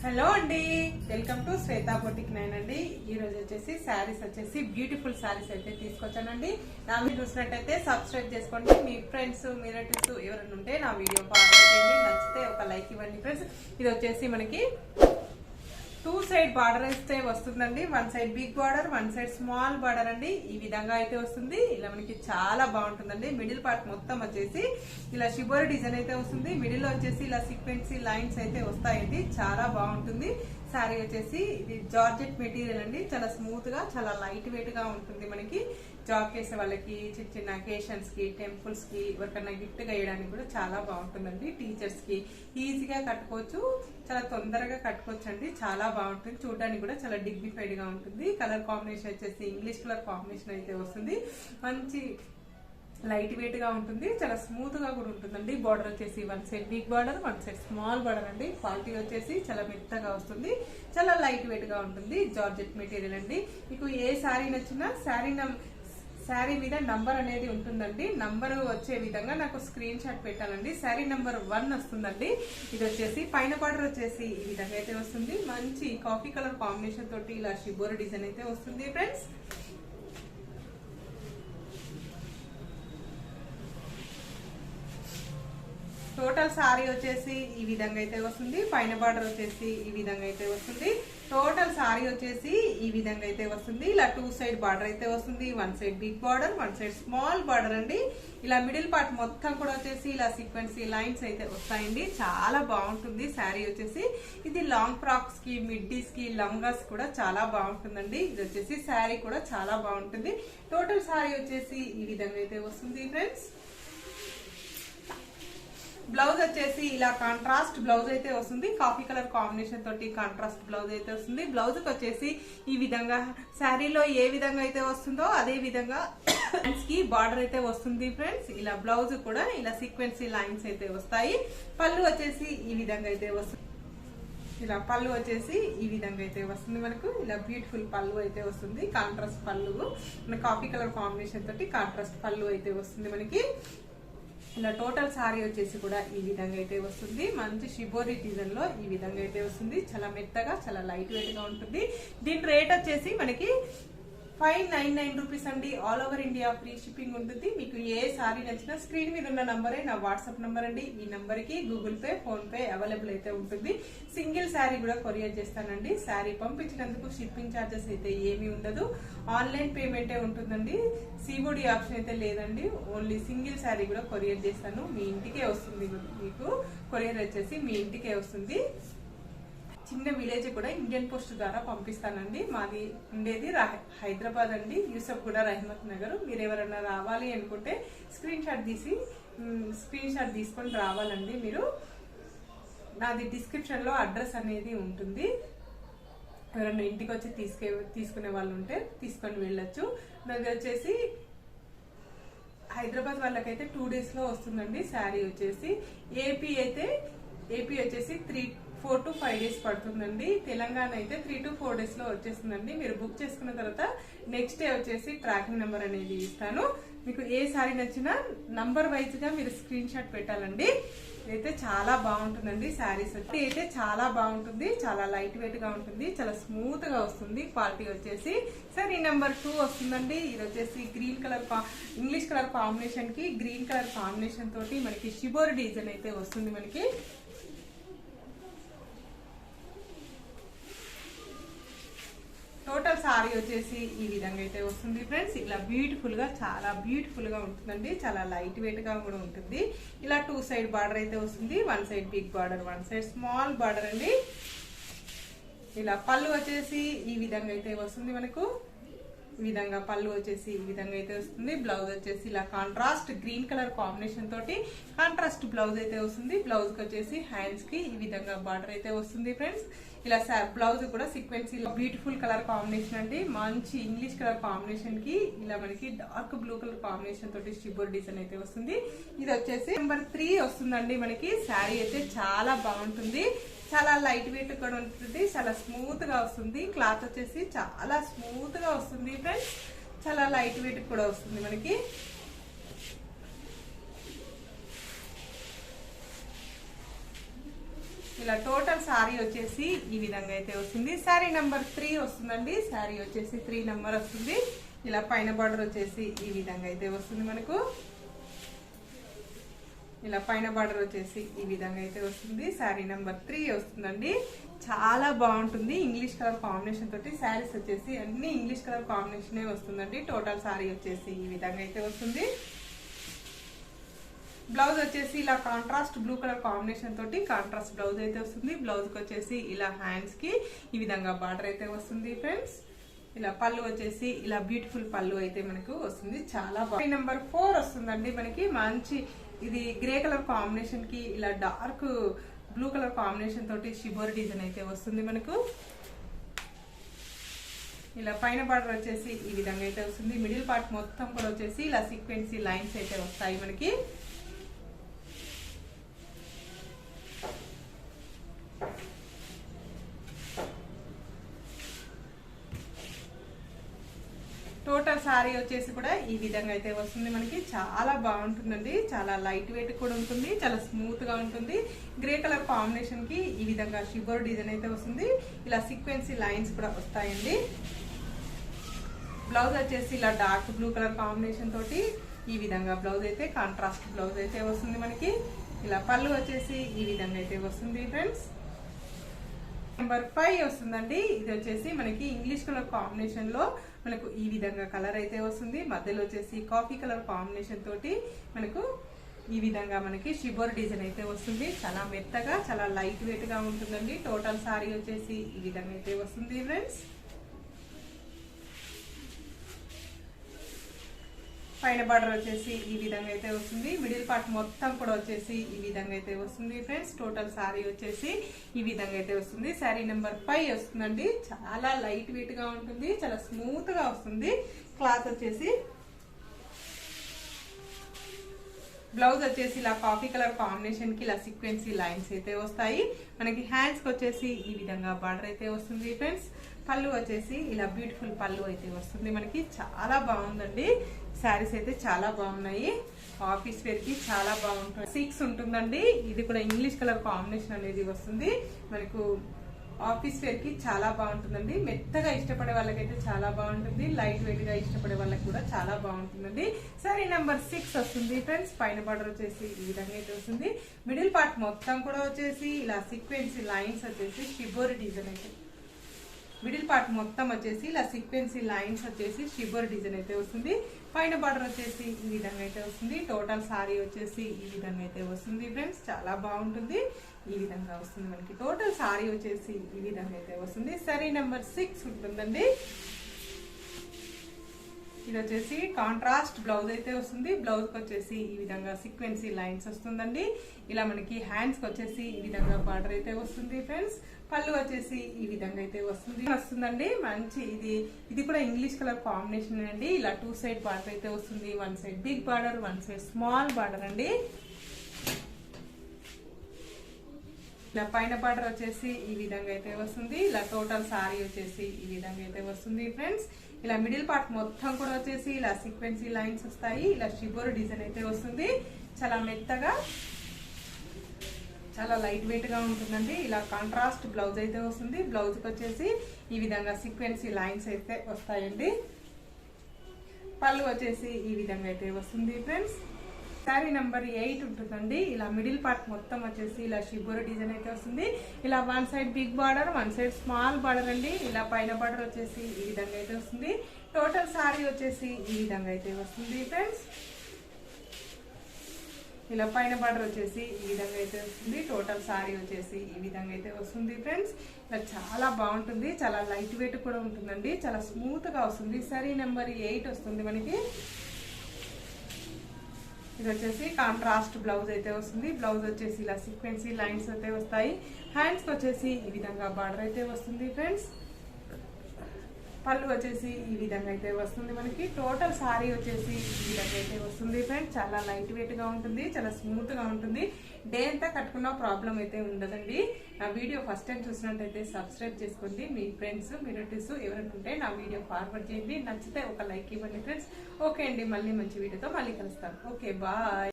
Hello అండి, welcome to Shweta boutique 9 అండి. ఈ రోజు వచ్చేసి శారీస్ వచ్చేసి బ్యూటిఫుల్ శారీస్ అయితే తీసుకొచ్చానండి. నా వీడియో చూసినట్టయితే సబ్స్క్రైబ్ చేసుకోండి. మీ ఫ్రెండ్స్ మీ రిలేటివ్స్ ఎవరైనా ఉంటే నా వీడియో ఫార్వర్డ్ చేయండి. నచ్చితే ఒక లైక్ ఇవ్వండి ఫ్రెండ్స్. ఇది వచ్చేసి మనకి 2 సైడ్ బార్డర్ అయితే వస్తుందండి. 1 side big border, 1 side small border అండి. ఈ విధంగా అయితే వస్తుంది. ఇలా మనకి చాలా బాగుంటుందండి. మిడిల్ పార్ట్ మొత్తం వచ్చేసి ఇలా షిబోరి డిజైన్ అయితే వస్తుంది. మిడిల్ లో వచ్చేసి ఇలా సీక్వెన్సీ లైన్స్ అయితే వస్తాయండి. చాలా బాగుంటుంది. శారీ వచ్చేసి ఇది జార్జెట్ మెటీరియల్ అండి. చాలా స్మూత్ గా, చాలా లైట్ వెయిట్ గా ఉంటుంది. మనకి జాబ్ చేసే వాళ్ళకి, చిన్న చిన్న అకేషన్స్ కి, టెంపుల్స్ కి, ఎవరికైనా గిఫ్ట్ గా వేయడానికి కూడా చాలా బాగుంటుందండి. టీచర్స్ కి ఈజీగా కట్టుకోవచ్చు, చాలా తొందరగా కట్టుకోవచ్చు అండి. చాలా బాగుంటుంది. చూడడానికి కూడా చాలా డిగ్నిఫైడ్ గా ఉంటుంది. కలర్ కాంబినేషన్ వచ్చేసి ఇంగ్లీష్ కలర్ కాంబినేషన్ అయితే వస్తుంది. మంచి లైట్ వెయిట్ గా ఉంటుంది. చాలా స్మూత్ గా కూడా ఉంటుందండి. బార్డర్ వచ్చేసి 1 side big border, 1 side small border అండి. క్వాలిటీ వచ్చేసి చాలా మెత్తగా వస్తుంది. చాలా లైట్ వెయిట్ గా ఉంటుంది. జార్జెట్ మెటీరియల్ అండి. మీకు ఏ శారీ నచ్చినా శారీ మీద నంబర్ అనేది ఉంటుందండి. నంబర్ వచ్చే విధంగా నాకు స్క్రీన్ షాట్ పెట్టాలండి. శారీ నంబర్ 1 వస్తుందండి. ఇది వచ్చేసి పైన బార్డర్ వచ్చేసి ఈ విధంగా అయితే వస్తుంది. మంచి కాఫీ కలర్ కాంబినేషన్ తోటి ఇలా షిబోరి డిజైన్ అయితే వస్తుంది ఫ్రెండ్స్. టోటల్ సారీ వచ్చేసి ఈ విధంగా అయితే వస్తుంది. పైన బార్డర్ వచ్చేసి ఈ విధంగా అయితే వస్తుంది. టోటల్ సారీ వచ్చేసి ఈ విధంగా అయితే వస్తుంది. ఇలా 2 సైడ్ బార్డర్ అయితే వస్తుంది. 1 side big border, 1 side small border అండి. ఇలా మిడిల్ పార్ట్ మొత్తం కూడా వచ్చేసి ఇలా సీక్వెన్సీ లైన్స్ అయితే వస్తాయండి. చాలా బాగుంటుంది శారీ వచ్చేసి. ఇది లాంగ్ ఫ్రాక్స్ కి, మిడ్డీస్ కి, లంగాస్ కూడా చాలా బాగుంటుందండి. ఇది వచ్చేసి శారీ కూడా చాలా బాగుంటుంది. టోటల్ శారీ వచ్చేసి ఈ విధంగా అయితే వస్తుంది ఫ్రెండ్స్. బ్లౌజ్ వచ్చేసి ఇలా కాంట్రాస్ట్ బ్లౌజ్ అయితే వస్తుంది. కాఫీ కలర్ కాంబినేషన్ తోటి కాంట్రాస్ట్ బ్లౌజ్ అయితే వస్తుంది. బ్లౌజ్ వచ్చేసి ఈ విధంగా శారీలో ఏ విధంగా అయితే వస్తుందో అదే విధంగా హ్యాండ్స్ కి బార్డర్ అయితే వస్తుంది ఫ్రెండ్స్. ఇలా బ్లౌజ్ కూడా ఇలా సీక్వెన్సీ లైన్స్ అయితే వస్తాయి. పళ్ళు వచ్చేసి ఈ విధంగా అయితే వస్తుంది. ఇలా పళ్ళు వచ్చేసి ఈ విధంగా అయితే వస్తుంది. మనకు ఇలా బ్యూటిఫుల్ పళ్ళు అయితే వస్తుంది. కాంట్రాస్ట్ పళ్ళు, మన కాఫీ కలర్ కాంబినేషన్ తోటి కాంట్రాస్ట్ పళ్ళు అయితే వస్తుంది మనకి. ఇలా టోటల్ సారీ వచ్చేసి కూడా ఈ విధంగా అయితే వస్తుంది. మంచి షిబోరి డిజైన్ లో ఈ విధంగా అయితే వస్తుంది. చాలా మెత్తగా, చాలా లైట్ వెయిట్ గా ఉంటుంది. దీని రేట్ వచ్చేసి మనకి 599 రూపీస్ అండి. All over India free shipping ఉంటుంది. మీకు ఏ సారీ నచ్చినా స్క్రీన్ మీద ఉన్న నంబరే నా వాట్సాప్ నంబర్ అండి. ఈ నంబర్ కి Google pay, phone pay available అయితే ఉంటుంది. సింగిల్ శారీ కూడా కొరియర్ చేస్తానండి. శారీ పంపించినందుకు షిప్పింగ్ ఛార్జెస్ అయితే ఏమీ ఉండదు. ఆన్లైన్ పేమెంటే ఉంటుందండి. సిఓడి ఆప్షన్ అయితే లేదండి. ఓన్లీ సింగిల్ శారీ కూడా కొరియర్ చేస్తాను. మీ ఇంటికే వస్తుంది. మీకు కొరియర్ వచ్చేసి మీ ఇంటికే వస్తుంది. చిన్న విలేజ్ కూడా ఇండియన్ పోస్ట్ ద్వారా పంపిస్తానండి. మాది ఉండేది హైదరాబాద్ అండి, యూసఫ్ కూడా, రహమత్ నగర్. మీరు ఎవరైనా రావాలి అనుకుంటే స్క్రీన్ షాట్ తీసుకొని రావాలండి. మీరు నాది డిస్క్రిప్షన్ లో అడ్రస్ అనేది ఉంటుంది. ఎవరైనా ఇంటికి వచ్చి తీసుకునే వాళ్ళు ఉంటే తీసుకొని వెళ్ళొచ్చు. నాది వచ్చేసి హైదరాబాద్ వాళ్ళకైతే 2 days లో వస్తుందండి శారీ వచ్చేసి. ఏపీ వచ్చేసి 4 to 5 days పడుతుందండి. తెలంగాణ అయితే 3 to 4 days లో వచ్చేస్తుందండి. మీరు బుక్ చేసుకున్న తర్వాత నెక్స్ట్ డే వచ్చేసి ట్రాకింగ్ నెంబర్ అనేది ఇస్తాను. మీకు ఏ సారీ నచ్చినా నంబర్ వైజ్ గా మీరు స్క్రీన్ షాట్ పెట్టాలండి. అయితే చాలా బాగుంటుందండి. శారీస్ అయితే చాలా బాగుంటుంది. చాలా లైట్ వెయిట్ గా ఉంటుంది. చాలా స్మూత్ గా వస్తుంది. క్వాలిటీ వచ్చేసి సార్ ఈ నెంబర్ 2 వస్తుందండి. ఇది వచ్చేసి green colour, English colour combination కి గ్రీన్ కలర్ కాంబినేషన్ తోటి మనకి షిబోరి డిజైన్ అయితే వస్తుంది మనకి. టోటల్ సారీ వచ్చేసి ఈ విధంగా అయితే వస్తుంది ఫ్రెండ్స్. ఇలా బ్యూటిఫుల్ గా, చాలా బ్యూటిఫుల్ గా ఉంటుందండి. చాలా లైట్ వెయిట్ గా కూడా ఉంటుంది. ఇలా 2 సైడ్ బార్డర్ అయితే వస్తుంది. 1 side big border, 1 side small border అండి. ఇలా పళ్ళు వచ్చేసి ఈ విధంగా అయితే వస్తుంది మనకు. ఈ విధంగా పళ్ళు వచ్చేసి ఈ విధంగా అయితే వస్తుంది. బ్లౌజ్ వచ్చేసి ఇలా కాంట్రాస్ట్ గ్రీన్ కలర్ కాంబినేషన్ తోటి కాంట్రాస్ట్ బ్లౌజ్ అయితే వస్తుంది. బ్లౌజ్ కి వచ్చేసి హ్యాండ్స్ కి ఈ విధంగా బార్డర్ అయితే వస్తుంది ఫ్రెండ్స్. ఇలా బ్లౌజ్ కూడా సీక్వెన్సీ బ్యూటిఫుల్ కలర్ కాంబినేషన్ అండి. మంచి ఇంగ్లీష్ కలర్ కాంబినేషన్ కి ఇలా మనకి డార్క్ బ్లూ కలర్ కాంబినేషన్ తోటి షిబోర్ డిజైన్ అయితే వస్తుంది. ఇది వచ్చేసి నెంబర్ 3 వస్తుందండి మనకి. శారీ అయితే చాలా బాగుంటుంది. చాలా లైట్ వెయిట్ కూడా ఉంటుంది. చాలా స్మూత్ గా వస్తుంది. క్లాత్ వచ్చేసి చాలా స్మూత్ గా వస్తుంది ఫ్రెండ్స్. చాలా లైట్ వెయిట్ కూడా వస్తుంది మనకి. ఇలా టోటల్ సారీ వచ్చేసి ఈ విధంగా అయితే వస్తుంది. సారీ నెంబర్ 3 వస్తుందండి. సారీ వచ్చేసి 3 నెంబర్ వస్తుంది. ఇలా పైన బార్డర్ వచ్చేసి ఈ విధంగా అయితే వస్తుంది మనకు. ఇలా పైన బార్డర్ వచ్చేసి ఈ విధంగా అయితే వస్తుంది. సారీ నెంబర్ 3 వస్తుందండి. చాలా బాగుంటుంది. ఇంగ్లీష్ కలర్ కాంబినేషన్ తోటి శారీస్ వచ్చేసి అన్ని ఇంగ్లీష్ కలర్ కాంబినేషనే వస్తుందండి. టోటల్ సారీ వచ్చేసి ఈ విధంగా అయితే వస్తుంది. బ్లౌజ్ వచ్చేసి ఇలా కాంట్రాస్ట్ బ్లూ కలర్ కాంబినేషన్ తోటి కాంట్రాస్ట్ బ్లౌజ్ అయితే వస్తుంది. బ్లౌజ్ కి వచ్చేసి ఇలా హ్యాండ్స్ కి ఈ విధంగా బార్డర్ అయితే వస్తుంది ఫ్రెండ్స్. ఇలా పళ్ళు వచ్చేసి ఇలా బ్యూటిఫుల్ పళ్ళు అయితే మనకు వస్తుంది. చాలా బాగుంది. నెంబర్ 4 వస్తుందండి మనకి. మంచి ఇది గ్రే కలర్ కాంబినేషన్ కి ఇలా డార్క్ బ్లూ కలర్ కాంబినేషన్ తోటి షిబోరి డిజైన్ అయితే వస్తుంది మనకు. ఇలా పైన బార్డర్ వచ్చేసి ఈ విధంగా అయితే వస్తుంది. మిడిల్ పార్ట్ మొత్తం కూడా వచ్చేసి ఇలా సీక్వెన్సీ లైన్స్ అయితే వస్తాయి మనకి. టోటల్ సారీ వచ్చేసి కూడా ఈ విధంగా అయితే వస్తుంది మనకి. చాలా బాగుంటుందండి. చాలా లైట్ వెయిట్ కూడా ఉంటుంది. చాలా స్మూత్ గా ఉంటుంది. గ్రే కలర్ కాంబినేషన్ కి ఈ విధంగా షిబోర్ డిజైన్ అయితే వస్తుంది. ఇలా సీక్వెన్సీ లైన్స్ కూడా వస్తాయండి. బ్లౌజ్ వచ్చేసి ఇలా డార్క్ బ్లూ కలర్ కాంబినేషన్ తోటి ఈ విధంగా బ్లౌజ్ అయితే కాంట్రాస్ట్ బ్లౌజ్ అయితే వస్తుంది మనకి. ఇలా పళ్ళు వచ్చేసి ఈ విధంగా అయితే వస్తుంది ఫ్రెండ్స్. నెంబర్ 5 వస్తుందండి. ఇది వచ్చేసి మనకి ఇంగ్లీష్ కలర్ కాంబినేషన్ లో మనకు ఈ విధంగా కలర్ అయితే వస్తుంది. మధ్యలో వచ్చేసి కాఫీ కలర్ కాంబినేషన్ తోటి మనకు ఈ విధంగా మనకి షిబోర్ డిజైన్ అయితే వస్తుంది. చాలా మెత్తగా చాలా లైట్ వెయిట్ గా ఉంటుందండి. టోటల్ సారీ వచ్చేసి ఈ విధంగా అయితే వస్తుంది ఫ్రెండ్స్. పైన బార్డర్ వచ్చేసి ఈ విధంగా అయితే వస్తుంది. మిడిల్ పార్ట్ మొత్తం కూడా వచ్చేసి ఈ విధంగా అయితే వస్తుంది ఫ్రెండ్స్. టోటల్ సారీ వచ్చేసి ఈ విధంగా అయితే వస్తుంది. సారీ నెంబర్ 5 వస్తుందండి. చాలా లైట్ వెయిట్ గా ఉంటుంది. చాలా స్మూత్ గా వస్తుంది. క్లాత్ వచ్చేసి బ్లౌజ్ వచ్చేసి ఇలా కాఫీ కలర్ కాంబినేషన్ కి ఇలా సీక్వెన్సీ లైన్స్ అయితే వస్తాయి మనకి. హ్యాండ్స్ కి వచ్చేసి ఈ విధంగా బార్డర్ అయితే వస్తుంది ఫ్రెండ్స్. పళ్ళు వచ్చేసి ఇలా బ్యూటిఫుల్ పళ్ళు అయితే వస్తుంది మనకి. చాలా బాగుందండి. శారీస్ అయితే చాలా బాగున్నాయి. ఆఫీస్ వేర్ కి చాలా బాగుంటుంది. 6 ఉంటుందండి. ఇది కూడా ఇంగ్లీష్ కలర్ కాంబినేషన్ అనేది వస్తుంది మనకు. ఆఫీస్ వేర్ కి చాలా బాగుంటుందండి. మెత్తగా ఇష్టపడే వాళ్ళకైతే చాలా బాగుంటుంది. లైట్ వెయిట్ గా ఇష్టపడే వాళ్ళకి కూడా చాలా బాగుంటుందండి. సారీ నెంబర్ 6 వస్తుంది ఫ్రెండ్స్. పైన బార్డర్ వచ్చేసి ఈ విధంగా అయితే వస్తుంది. మిడిల్ పార్ట్ మొత్తం కూడా వచ్చేసి ఇలా సీక్వెన్సీ లైన్స్ వచ్చేసి షిబోరి డిజైన్ అయితే. మిడిల్ పార్ట్ మొత్తం వచ్చేసి ఇలా సీక్వెన్సీ లైన్స్ వచ్చేసి షిబోర్ డిజైన్ అయితే వస్తుంది. పైన బార్డర్ వచ్చేసి ఈ విధంగా అయితే వస్తుంది. టోటల్ సారీ వచ్చేసి ఈ విధంగా అయితే వస్తుంది ఫ్రెండ్స్. చాలా బాగుంటుంది. ఈ విధంగా వస్తుంది మనకి. టోటల్ సారీ వచ్చేసి ఈ విధంగా అయితే వస్తుంది. సారీ నెంబర్ 6 ఉంటుందండి. ఇది వచ్చేసి కాంట్రాస్ట్ బ్లౌజ్ అయితే వస్తుంది. బ్లౌజ్ కి వచ్చేసి ఈ విధంగా సీక్వెన్సీ లైన్స్ వస్తుందండి. ఇలా మనకి హ్యాండ్స్ కి వచ్చేసి ఈ విధంగా బార్డర్ అయితే వస్తుంది ఫ్రెండ్స్. పళ్ళు వచ్చేసి ఈ విధంగా అయితే వస్తుందండి. మంచి ఇది కూడా ఇంగ్లీష్ కలర్ కాంబినేషన్ అండి. ఇలా 2 సైడ్ బార్డర్ అయితే వస్తుంది. 1 side big border, 1 side small border అండి. ఇలా పైన బార్డర్ వచ్చేసి ఈ విధంగా అయితే వస్తుంది. ఇలా టోటల్ సారీ వచ్చేసి ఈ విధంగా అయితే వస్తుంది ఫ్రెండ్స్. ఇలా మిడిల్ పార్ట్ మొత్తం కూడా వచ్చేసి ఇలా సీక్వెన్సీ లైన్స్ వస్తాయి. ఇలా షిబోర్ డిజైన్ అయితే వస్తుంది. చాలా మెత్తగా చాలా లైట్ వెయిట్ గా ఉంటుందండి. ఇలా కాంట్రాస్ట్ బ్లౌజ్ అయితే వస్తుంది. బ్లౌజ్ కి వచ్చేసి ఈ విధంగా సీక్వెన్సీ లైన్స్ అయితే వస్తాయండి. పళ్ళు వచ్చేసి ఈ విధంగా అయితే వస్తుంది ఫ్రెండ్స్. సారీ నెంబర్ 8 ఉంటుందండి. ఇలా మిడిల్ పార్ట్ మొత్తం వచ్చేసి ఇలా షిబోరి డిజైన్ అయితే వస్తుంది. ఇలా 1 side big border, 1 side small border అండి. ఇలా పైన బార్డర్ వచ్చేసి ఈ విధంగా అయితే వస్తుంది. టోటల్ సారీ వచ్చేసి ఈ విధంగా అయితే వస్తుంది ఫ్రెండ్స్. ఇలా పైన బార్డర్ వచ్చేసి ఈ విధంగా అయితే వస్తుంది. టోటల్ సారీ వచ్చేసి ఈ విధంగా అయితే వస్తుంది ఫ్రెండ్స్. ఇలా చాలా బాగుంటుంది. చాలా లైట్ వెయిట్ కూడా ఉంటుందండి. చాలా స్మూత్ గా వస్తుంది. సారీ నెంబర్ 8 వస్తుంది మనకి. ఇది వచ్చేసి కాంట్రాస్ట్ బ్లౌజ్ అయితే వస్తుంది. బ్లౌజ్ వచ్చేసి ఇలా సీక్వెన్సీ లైన్స్ అయితే వస్తాయి. హ్యాండ్స్ కి వచ్చేసి ఈ విధంగా బార్డర్ అయితే వస్తుంది ఫ్రెండ్స్. పళ్ళు వచ్చేసి ఈ విధంగా అయితే వస్తుంది మనకి. టోటల్ సారీ వచ్చేసి ఈ విధంగా అయితే వస్తుంది ఫ్రెండ్స్. చాలా లైట్ వెయిట్ గా ఉంటుంది. చాలా స్మూత్ గా ఉంటుంది. డే అంతా కట్టుకున్న ప్రాబ్లం అయితే ఉండదండి. నా వీడియో ఫస్ట్ టైం చూసినట్టయితే సబ్స్క్రైబ్ చేసుకోండి. మీ ఫ్రెండ్స్, మీ రిలేటివ్స్ ఎవరైనా ఉంటే నా వీడియో ఫార్వర్డ్ చేయండి. నచ్చితే ఒక లైక్ ఇవ్వండి ఫ్రెండ్స్. ఓకే అండి, మళ్ళీ మంచి వీడియోతో మళ్ళీ కలుస్తాను. Okay, bye.